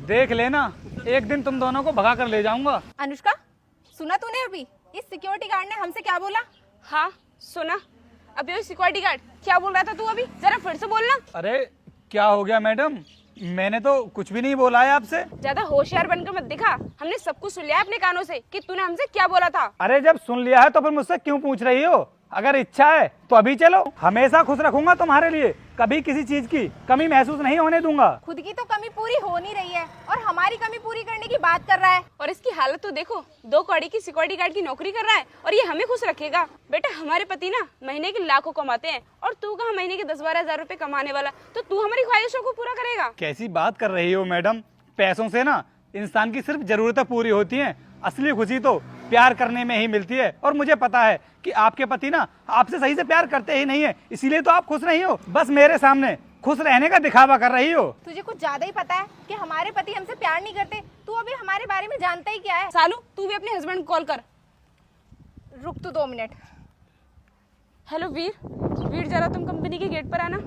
देख लेना, एक दिन तुम दोनों को भगा कर ले जाऊंगा। अनुष्का, सुना तूने अभी इस सिक्योरिटी गार्ड ने हमसे क्या बोला? हाँ सुना। अभी वो सिक्योरिटी गार्ड क्या बोल रहा था तू अभी? जरा फिर से बोलना। अरे क्या हो गया मैडम, मैंने तो कुछ भी नहीं बोला है आपसे। ज्यादा होशियार बनकर मत दिखा, हमने सब कुछ सुन लिया है अपने कानों से कि तूने हमसे क्या बोला था। अरे जब सुन लिया है तो फिर मुझसे क्यों पूछ रही हो? अगर इच्छा है तो अभी चलो, हमेशा खुश रखूंगा तुम्हारे लिए, कभी किसी चीज की कमी महसूस नहीं होने दूंगा। खुद की तो कमी पूरी हो नहीं रही है और हमारी कमी पूरी करने की बात कर रहा है। और इसकी हालत तो देखो, 2 कौड़ी की सिक्योरिटी गार्ड की नौकरी कर रहा है और ये हमें खुश रखेगा। बेटा हमारे पति ना महीने के लाखों कमाते हैं और तू कहाँ महीने के 10-12 हजार रुपए कमाने वाला, तो तू हमारी ख्वाहिशों को पूरा करेगा? कैसी बात कर रही हो मैडम, पैसों से ना इंसान की सिर्फ जरूरतें पूरी होती हैं, असली खुशी तो प्यार करने में ही मिलती है। और मुझे पता है कि आपके पति ना आपसे सही से प्यार करते ही नहीं है, इसीलिए तो आप खुश नहीं हो, बस मेरे सामने खुश रहने का दिखावा कर रही हो। तुझे कुछ ज्यादा ही पता है कि हमारे पति हमसे प्यार नहीं करते। तू अभी हमारे बारे में जानता ही क्या है? सालू तू भी अपने हस्बैंड को कॉल कर। रुक तू 2 मिनट। हेलो वीर, वीर जरा तुम कंपनी के गेट पर आना।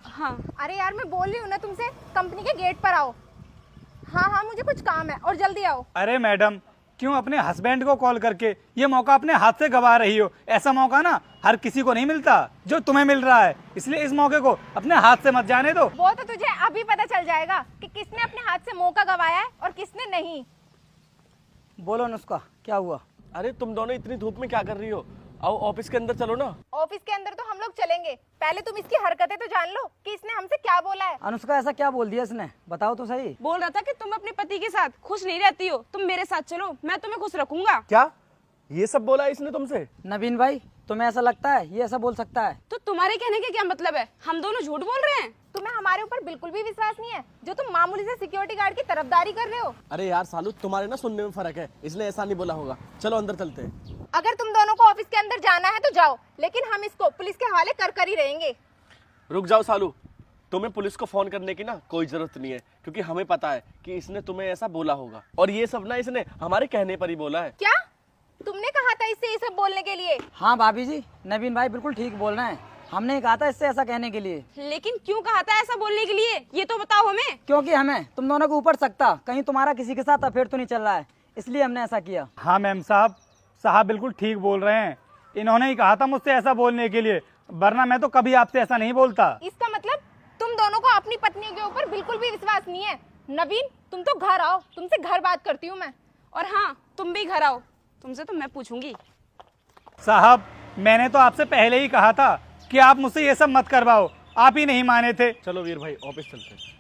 हाँ अरे यार मैं बोल रही हूँ ना तुमसे, कंपनी के गेट पर आओ। हाँ हाँ मुझे कुछ काम है और जल्दी आओ। अरे मैडम, क्यों अपने हस्बैंड को कॉल करके ये मौका अपने हाथ से गवा रही हो? ऐसा मौका ना हर किसी को नहीं मिलता जो तुम्हें मिल रहा है, इसलिए इस मौके को अपने हाथ से मत जाने दो। वो तो तुझे अभी पता चल जाएगा कि किसने अपने हाथ से मौका गवाया है और किसने नहीं। बोलो अनुष्का, क्या हुआ? अरे तुम दोनों इतनी धूप में क्या कर रही हो? आओ ऑफिस के अंदर चलो ना। ऑफिस के अंदर तो हम लोग चलेंगे, पहले तुम इसकी हरकतें तो जान लो कि इसने हमसे क्या बोला है। अनुष्का ऐसा क्या बोल दिया इसने, बताओ तो सही। बोल रहा था कि तुम अपने पति के साथ खुश नहीं रहती हो, तुम मेरे साथ चलो, मैं तुम्हें खुश रखूंगा। क्या ये सब बोला इसने तुमसे? नवीन भाई, तुम्हें ऐसा लगता है ये ऐसा बोल सकता है? तो तुम्हारे कहने का क्या मतलब है? हम दोनों झूठ बोल रहे हैं? तुम्हें हमारे ऊपर बिल्कुल भी विश्वास नहीं है जो तुम मामूली से सिक्योरिटी गार्ड की तरफदारी कर रहे हो। अरे यार सालू, तुम्हारे ना सुनने में फर्क है, इसने ऐसा नहीं बोला होगा। चलो अंदर चलते हैं। अगर तुम दोनों को ऑफिस के अंदर जाना है तो जाओ, लेकिन हम इसको पुलिस के हवाले कर ही रहेंगे। रुक जाओ सालू, तुम्हें पुलिस को फोन करने की ना कोई जरूरत नहीं है, क्योंकि हमें पता है कि इसने तुम्हें ऐसा बोला होगा और ये सब ना इसने हमारे कहने पर ही बोला है। क्या तुमने कहा था इससे ये सब बोलने के लिए? हाँ भाभी जी, नवीन भाई बिल्कुल ठीक बोल रहे हैं, हमने कहा था इससे ऐसा कहने के लिए। लेकिन क्यों कहा था ऐसा बोलने के लिए, ये तो बताओ हमें। क्योंकि हमें तुम दोनों के ऊपर सकता, कहीं तुम्हारा किसी के साथ अफेयर तो नहीं चल रहा है, इसलिए हमने ऐसा किया। हाँ मैम साहब बिल्कुल ठीक बोल रहे हैं, इन्होंने ही कहा था मुझसे ऐसा बोलने के लिए, वरना मैं तो कभी आपसे ऐसा नहीं बोलता। इसका मतलब तुम दोनों को अपनी पत्नी के ऊपर बिल्कुल भी विश्वास नहीं है। नवीन तुम तो घर आओ, तुमसे घर बात करती हूँ मैं। और हाँ तुम भी घर आओ, तुमसे तो मैं पूछूंगी। साहब मैंने तो आपसे पहले ही कहा था कि आप मुझसे ये सब मत करवाओ, आप ही नहीं माने थे। चलो वीर भाई ऑफिस चलते हैं।